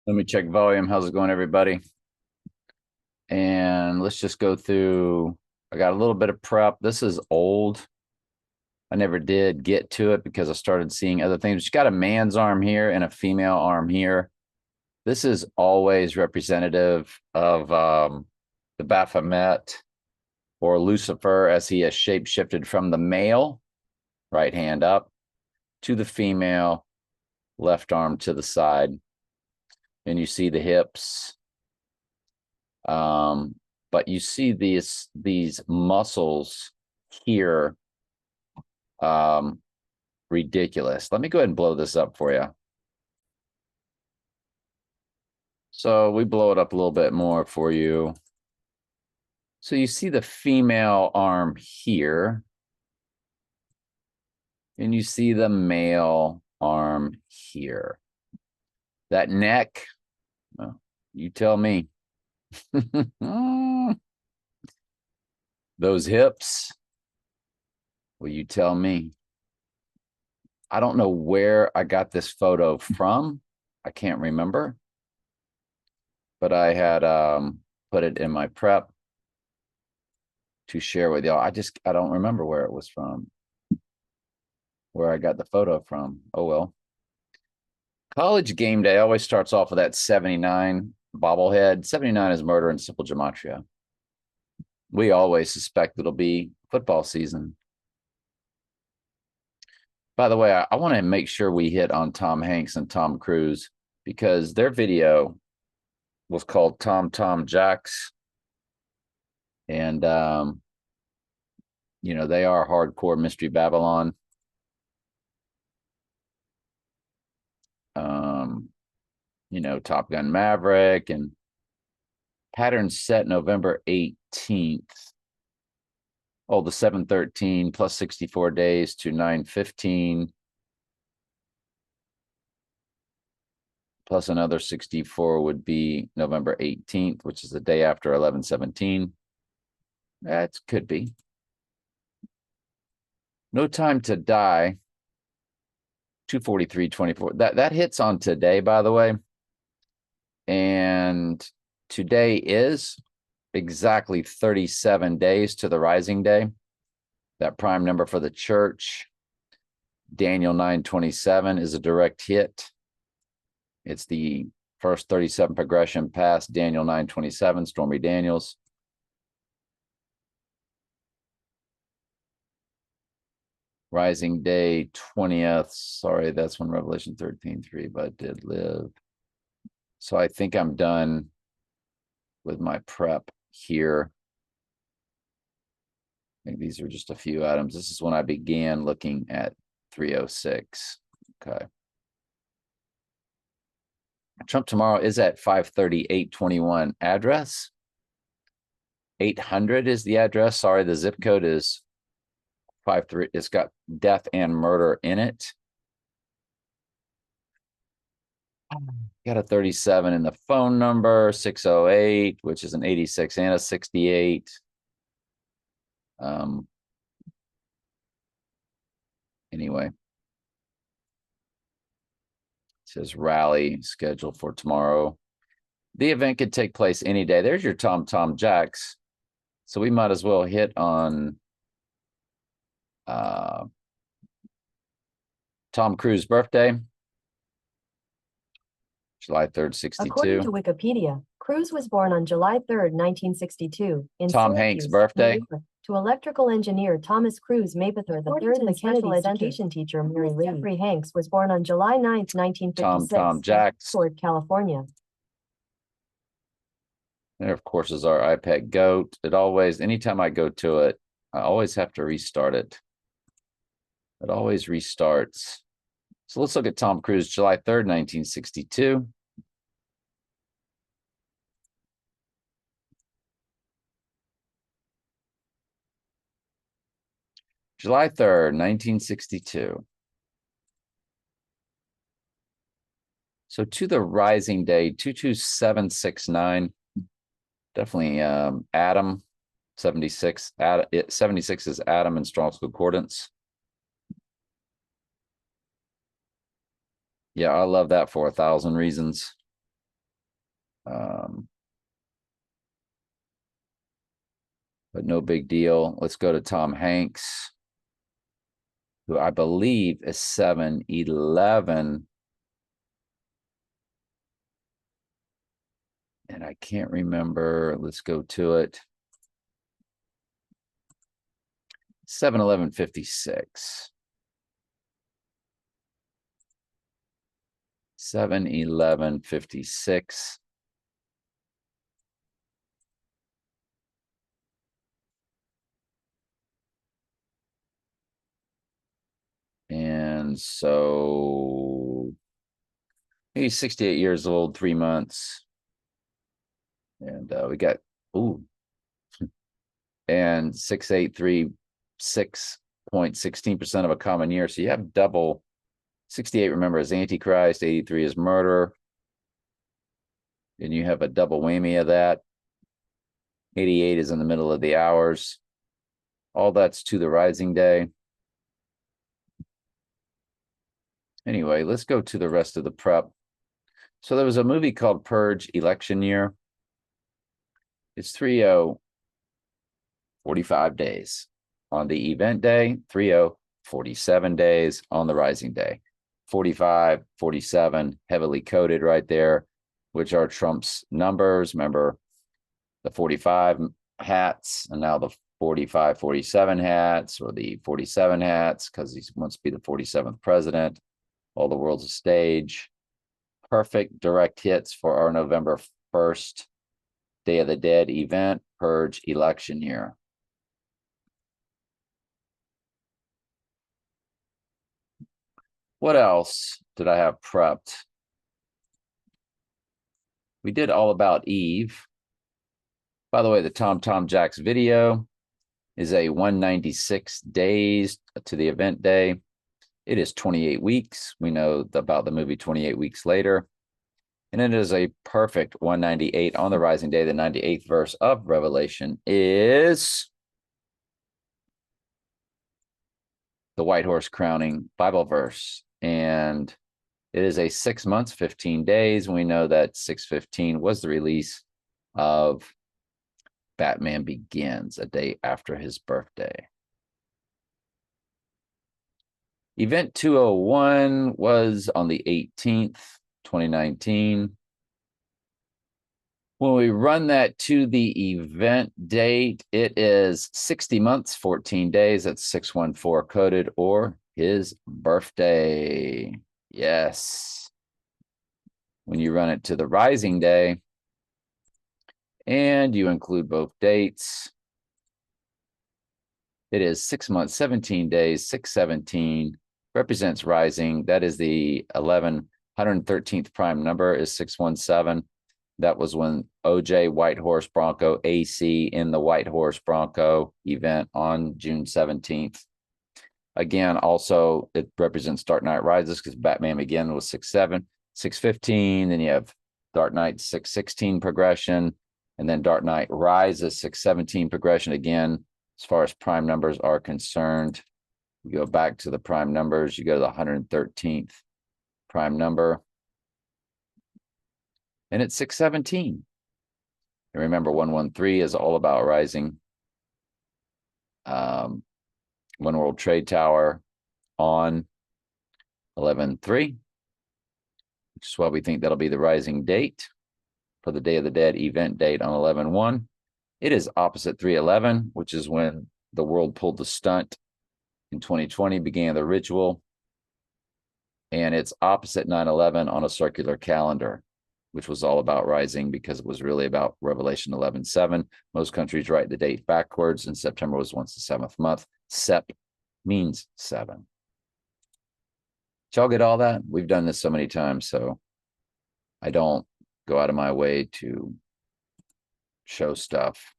Let me check volume. How's it going, everybody? And let's just go through. I got a little bit of prep. This is old. I never did get to it because I started seeing other things. You got a man's arm here and a female arm here. This is always representative of the Baphomet or Lucifer, as he has shape-shifted from the male, right hand up, to the female, left arm to the side. And you see the hips. But you see these muscles here, ridiculous. Let me go ahead and blow this up for you. So we blow it up a little bit more for you. So you see the female arm here, and you see the male arm here. That neck, well, you tell me. Those hips, well, you tell me. I don't know where I got this photo from. I can't remember. But I had put it in my prep to share with y'all. I don't remember where it was from, where I got the photo from. Oh, well. College game day always starts off with that 79 bobblehead. 79 is murder in simple gematria. We always suspect it'll be football season. By the way, I want to make sure we hit on Tom Hanks and Tom Cruise, because their video was called Tom Jacks. And, you know, they are hardcore Mystery Babylon. You know, Top Gun Maverick and pattern set November 18th. Oh, the 7/13 plus 64 days to 9/15. Plus another 64 would be November 18th, which is the day after 11/17. That could be. No Time to Die. 243.24. That hits on today, by the way. And today is exactly 37 days to the rising day. That prime number for the church, Daniel 9:27, is a direct hit. It's the first 37 progression past Daniel 9:27, Stormy Daniels. Rising day 20th. Sorry, that's when Revelation 13:3, but did live. So I think I'm done with my prep here. I think these are just a few items. This is when I began looking at 306. Okay. Trump tomorrow is at 5:30, 821. Address? 800 is the address. Sorry, the zip code is 53. It's got death and murder in it. Got a 37 in the phone number, 608, which is an 86 and a 68. Anyway, it says rally scheduled for tomorrow. The event could take place any day. There's your Tom Jacks. So we might as well hit on Tom Cruise birthday, July 3rd, 62. According to Wikipedia, Cruise was born on July 3rd, 1962, in Tom Syracuse, Hanks' birthday. New York, to electrical engineer Thomas Cruise Mapother III and mechanical education teacher Mary Lee. Jeffrey Hanks was born on July 9th, 1956, Tom Jacks. in California. There, of course, is our iPad GOAT. It always, anytime I go to it, I always have to restart it. It always restarts. So let's look at Tom Cruise, July 3rd, 1962. July 3rd, 1962. So to the rising day, 22769. Definitely Adam, 76. 76 is Adam in Strong's Concordance. Yeah, I love that for 1,000 reasons. But no big deal. Let's go to Tom Hanks, who I believe is 7-11. And I can't remember. Let's go to it. 7-11-56. 7-11-56. And so he's 68 years old, 3 months. And we got, ooh, and 6.16% of a common year. So you have double. 68, remember, is Antichrist. 83 is murder. And you have a double whammy of that. 88 is in the middle of the hours. All that's to the rising day. Anyway, let's go to the rest of the prep. So there was a movie called Purge Election Year. It's 45 days on the event day, 47 days on the rising day. 45, 47, heavily coded right there, which are Trump's numbers. Remember the 45 hats and now the 45, 47 hats, or the 47 hats, because he wants to be the 47th president. All the world's a stage. Perfect direct hits for our November 1st Day of the Dead event, Purge Election Year. What else did I have prepped? We did All About Eve. By the way, the Tom Jacks video is a 196 days to the event day. It is 28 weeks. We know about the movie 28 Weeks Later. And it is a perfect 198 on the rising day. The 98th verse of Revelation is the white horse crowning Bible verse. And it is a 6 months, 15 days. We know that 6/15 was the release of Batman Begins, a day after his birthday. Event 201 was on the 18th, 2019. When we run that to the event date, it is 60 months, 14 days. That's 614 coded, or his birthday. Yes. When you run it to the rising day and you include both dates, it is 6 months, 17 days. 617 represents rising. That is the 113th prime number is 617. That was when OJ White Horse Bronco AC in the White Horse Bronco event on June 17th. Again, also it represents Dark Knight Rises because Batman Begins was 6/7, 6/15. Then you have Dark Knight 6/16 progression, and then Dark Knight Rises 6/17 progression. Again, as far as prime numbers are concerned, you go back to the prime numbers. You go to the 113th prime number. And it's 617. And remember, 113 is all about rising. One World Trade Tower on 11/3, which is why we think that'll be the rising date for the Day of the Dead event date on 11/1. It is opposite 3/11, which is when the world pulled the stunt in 2020, began the ritual. And it's opposite 9/11 on a circular calendar, which was all about rising because it was really about Revelation 11:7. Most countries write the date backwards, and September was once the 7th month. Sep means 7. Did y'all get all that? We've done this so many times, so I don't go out of my way to show stuff,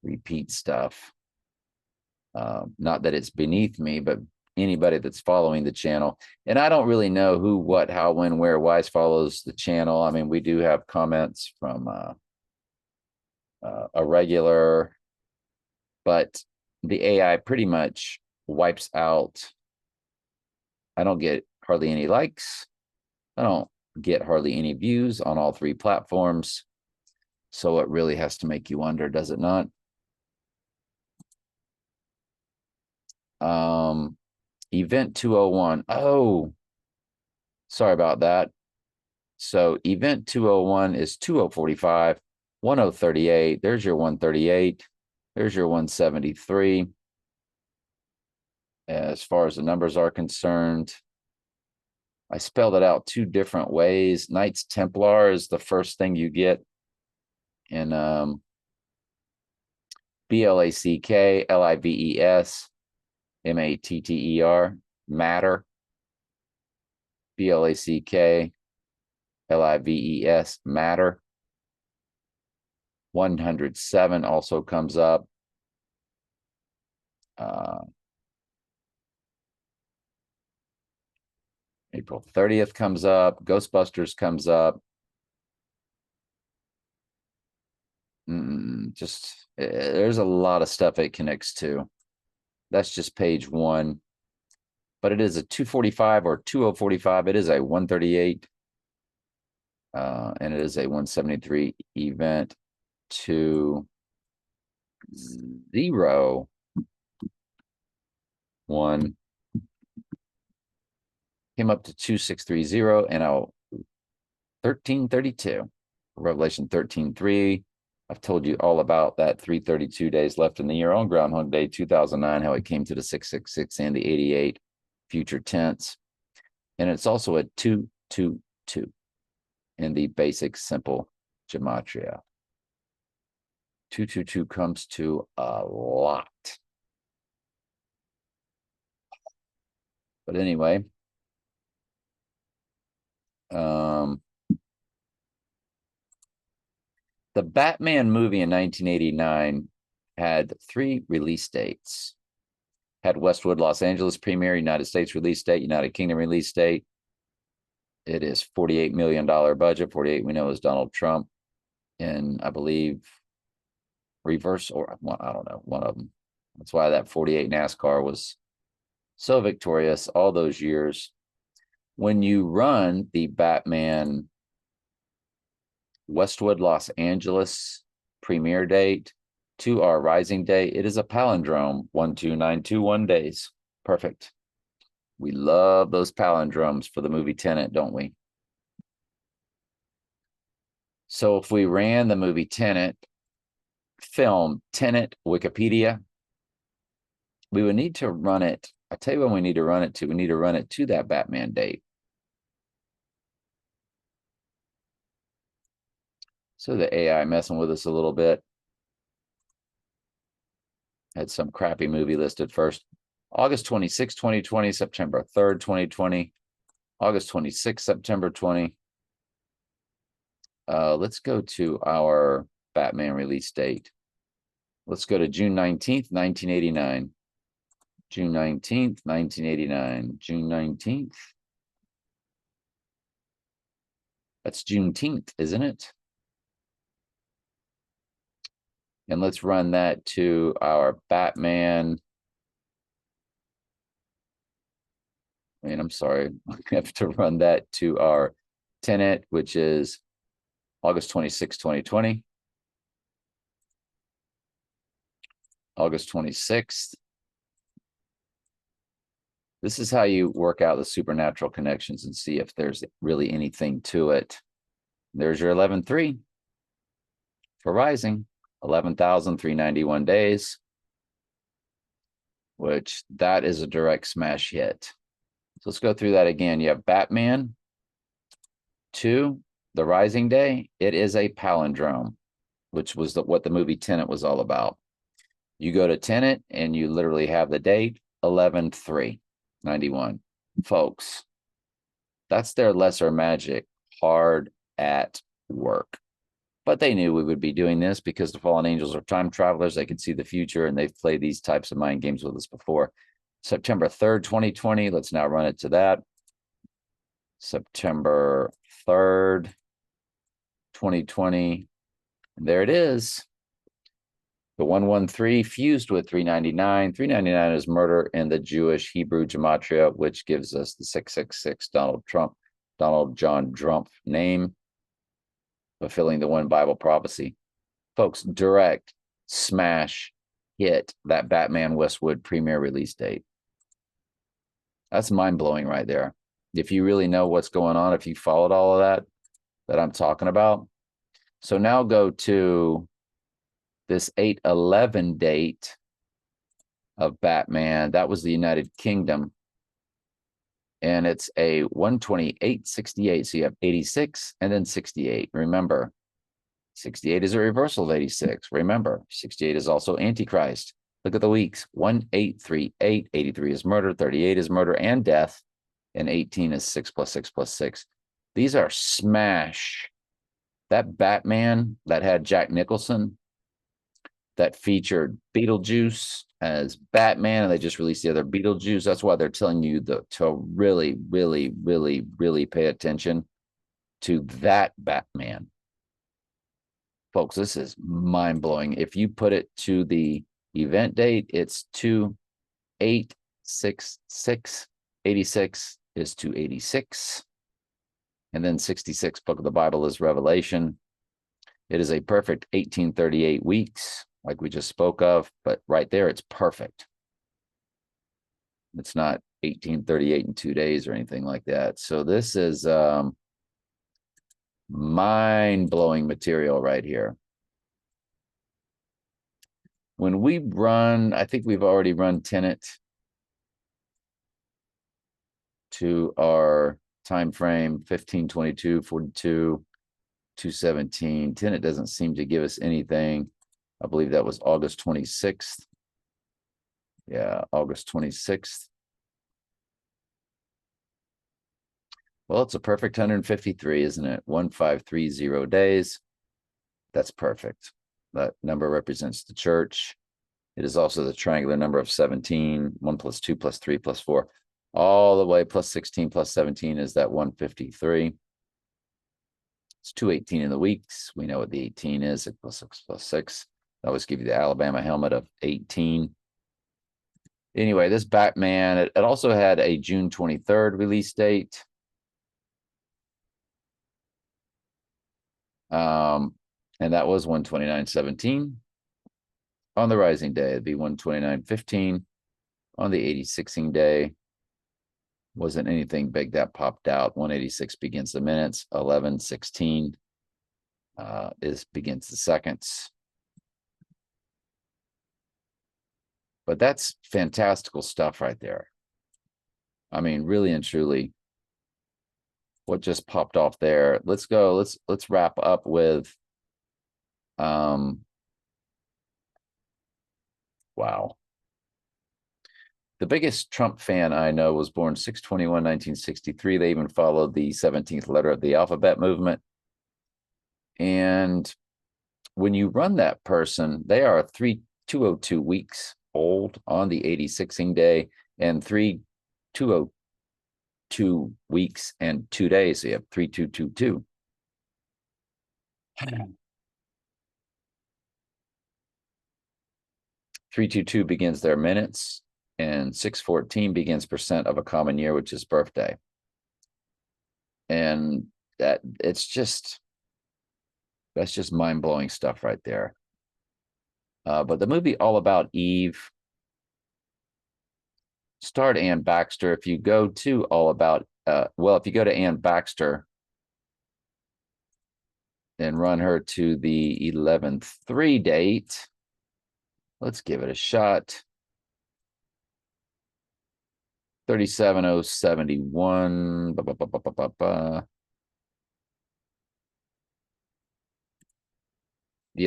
repeat stuff. Not that it's beneath me, but anybody that's following the channel. And I don't really know who, what, how, when, where, why follows the channel. I mean, we do have comments from a regular, but the AI pretty much wipes out. I don't get hardly any likes. I don't get hardly any views on all 3 platforms. So it really has to make you wonder, does it not? Event 201. Oh, sorry about that. So event 201 is 2045, 1038. There's your 138. There's your 173. As far as the numbers are concerned, I spelled it out two different ways. Knights Templar is the first thing you get in BLACKLIVES MATTER, matter. BLACKLIVES, matter. 107 also comes up. April 30th comes up. Ghostbusters comes up. There's a lot of stuff it connects to. That's just page one. But it is a 245 or 2045. It is a 138. And it is a 173 event 2 0 1 came up to 2630 and 1332. Revelation 13:3. I've told you all about that 332 days left in the year on Groundhog Day 2009, how it came to the 666 and the 88 future tense. And it's also a 222 in the basic simple gematria. 222 comes to a lot. But anyway, the Batman movie in 1989 had 3 release dates. Had Westwood, Los Angeles premiere, United States release date, United Kingdom release date. It is $48 million budget. 48 we know is Donald Trump. And I believe reverse, or I don't know, one of them. That's why that 48 NASCAR was so victorious all those years. When you run the Batman Westwood, Los Angeles premiere date to our rising day, it is a palindrome, 12921 days. Perfect. We love those palindromes for the movie Tenet, don't we? So if we ran the movie Tenet, film Tenet Wikipedia, we would need to run it. I tell you when we need to run it to. We need to run it to that Batman date. So the AI messing with us a little bit. Had some crappy movie listed first. August 26, 2020, September 3rd, 2020, August 26, September 20. Let's go to our Batman release date. Let's go to June 19th, 1989. June 19th, 1989. June 19th. That's Juneteenth, isn't it? And let's run that to our Batman. I'm sorry. I have to run that to our Tenet, which is August 26, 2020. August 26th. This is how you work out the supernatural connections and see if there's really anything to it. There's your 11.3 for rising, 11,391 days, which that is a direct smash hit. So let's go through that again. You have Batman 2, the rising day. It is a palindrome, which was what the movie Tenet was all about. You go to Tenet and you literally have the date 11/3/91. Folks, that's their lesser magic hard at work. But they knew we would be doing this because the fallen angels are time travelers. They can see the future, and they've played these types of mind games with us before. September 3rd, 2020. Let's now run it to that. September 3rd, 2020. And there it is. The 113 fused with 399. 399 is murder in the Jewish Hebrew gematria, which gives us the 666 Donald John Trump name, fulfilling the one Bible prophecy. Folks, direct smash hit that Batman Westwood premiere release date. That's mind-blowing right there. If you really know what's going on, if you followed all of that I'm talking about. So now go to this 8/11 date of Batman. That was the United Kingdom. And it's a 128.68. So you have 86 and then 68. Remember, 68 is a reversal of 86. Remember, 68 is also Antichrist. Look at the weeks. 1838, 83 is murder, 38 is murder and death, and 18 is 6 plus 6 plus 6. These are smash. That Batman that had Jack Nicholson, that featured Beetlejuice as Batman, and they just released the other Beetlejuice. That's why they're telling you to really, really, really, really pay attention to that Batman. Folks, this is mind-blowing. If you put it to the event date, it's 2866. 86 is 286. And then 66, book of the Bible, is Revelation. It is a perfect 1838 weeks, like we just spoke of, but right there, it's perfect. It's not 1838 in 2 days or anything like that. So this is mind-blowing material right here. When we run, I think we've already run Tenet to our time frame 1522, 42, 217. Tenet doesn't seem to give us anything. I believe that was August 26th. Yeah, August 26th. Well, it's a perfect 153, isn't it? 1530 days. That's perfect. That number represents the church. It is also the triangular number of 17. 1 plus 2 plus 3 plus 4. All the way plus 16 plus 17 is that 153. It's 218 in the weeks. We know what the 18 is. 6 plus 6 plus 6. I always give you the Alabama helmet of 18. Anyway, this Batman, it also had a June 23rd release date. And that was 129.17. On the rising day, it'd be 129.15. On the 86ing day, wasn't anything big that popped out. 186 begins the minutes. 11:16 begins the seconds. But that's fantastical stuff right there. I mean, really and truly, what just popped off there. Let's go. Let's wrap up with wow. The biggest Trump fan I know was born 6/21/1963. They even followed the 17th letter of the alphabet movement. And when you run that person, they are 202 weeks old on the 86ing day and 202 weeks and 2 days. So you have 3222. 322 begins their minutes, and 614 begins percent of a common year, which is birthday. And that's just mind-blowing stuff right there. But the movie All About Eve starred Ann Baxter. If you go to if you go to Ann Baxter and run her to the 11/3 date, let's give it a shot. 37,071. The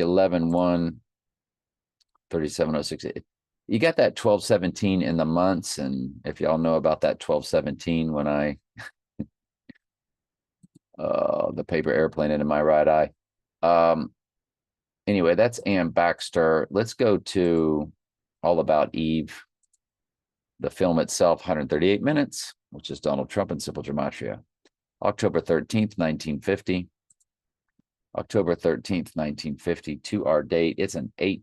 11/1, 37,006. You got that 12/17 in the months, and if y'all know about that 12/17, when I the paper airplane into my right eye. Anyway, that's Ann Baxter. Let's go to All About Eve. The film itself, 138 minutes, which is Donald Trump and Simple Gematria. October 13th, 1950. October 13th, 1950, to our date. It's an 8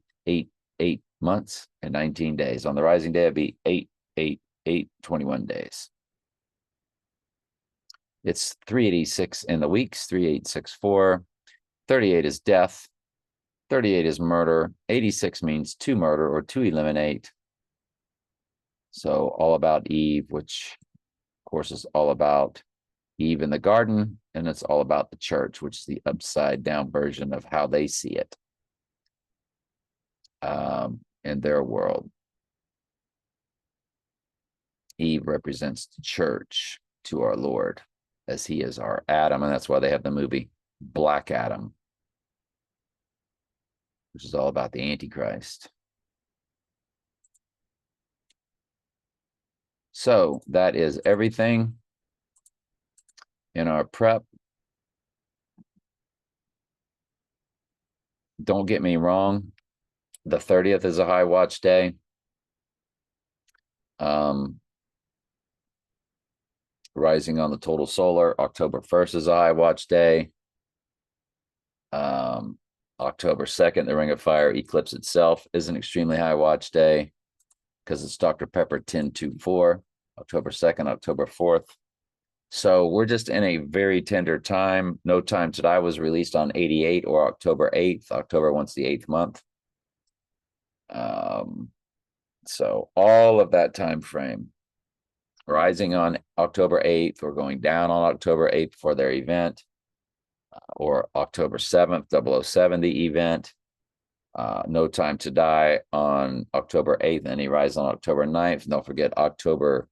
months and 19 days. On the rising day, it'd be 21 days. It's 386 in the weeks, 3864. 38 is death. 38 is murder. 86 means to murder or to eliminate. So all about Eve, which of course is all about Eve in the garden, and it's all about the church, which is the upside down version of how they see it in their world. Eve represents the church to our Lord, as he is our Adam, and that's why they have the movie Black Adam, which is all about the Antichrist. So that is everything in our prep. Don't get me wrong, the 30th is a high watch day. Rising on the total solar. October 1st is a high watch day. October 2nd, the Ring of Fire eclipse itself is an extremely high watch day because it's Dr. Pepper 1024, October 2nd, October 4th. So we're just in a very tender time. No Time to Die was released on 88 or October 8th. October once the 8th month. So all of that time frame, rising on October 8th or going down on October 8th for their event, or October 7th, 007, the event. No Time to Die on October 8th, and he rise on October 9th. And don't forget, October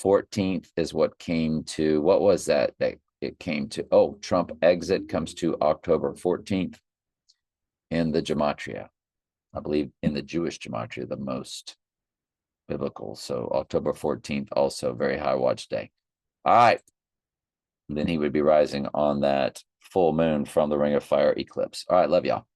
14th is what came to, what was that? It came to, oh, Trump exit comes to October 14th in the Gematria. I believe in the Jewish Gematria, the most biblical. So October 14th, also very high watch day. All right. And then he would be rising on that full moon from the Ring of Fire eclipse. All right. Love y'all.